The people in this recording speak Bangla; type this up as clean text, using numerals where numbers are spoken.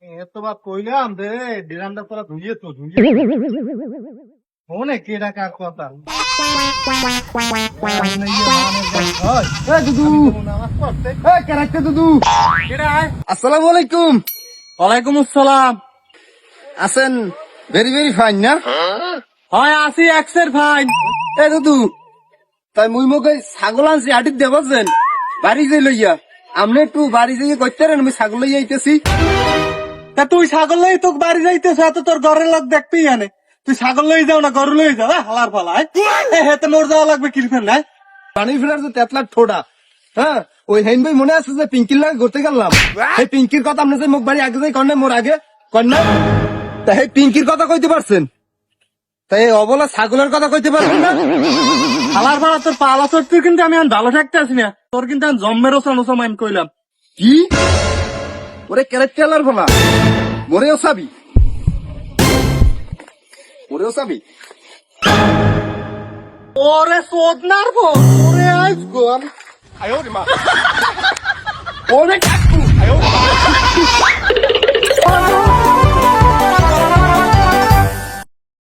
এতবার কইলাম দে ডিরামটা তোরা ধুইয়ে ফোনে কে ডাকার কথা আসসালামু আলাইকুম। ওয়ালাইকুম আসসালাম। আছেন? ভেরি ভেরি ফাইন না? হয় আসি এক্সের ভাই। এ দুদু, তাই মুই মোক এই ছাগল আনছি হাটির দেবছেন বাড়ি যাই লইয়া। আমনে একটু বাড়ি যাইয়ে করতে পারেন, আমি ছাগল লইয়া আইতেছি। তা তুই ছাগল লই তোকে বাড়ি যাইতেছ, এত তোর ঘরের লোক দেখতেই আনে। তুই ছাগল লই যাও না গরু লই যাও, হালার পালায় হেতে মোর যাওয়া লাগবে কিরফেন নাই। পানি ফেলার যে তেতলার ঠোঁটা, হ্যাঁ ওই হেন ভাই মনে আছে যে পিঙ্কির লাগে ঘুরতে গেলাম। সেই পিঙ্কির কথা আপনি যে মুখ বাড়ি আগে যাই কন্যা মোর আগে কন্যা, তা সেই পিঙ্কির কথা কইতে পারছেন, তাই এই অবলা ছাগলের কথা কইতে পারবেন না? হালার পালা তোর পালা চড়তির কিন্তু আমি এখন ভালো থাকতে আসি না। তোর কিন্তু আমি জম্মের ওসা মাইন কইলাম। কি ওরে ক্যারেক্টার বলা মরেও চাবি, মরেও চাবি। ওরে সোদ নারবো ওরে আইস গো ওরে কাকু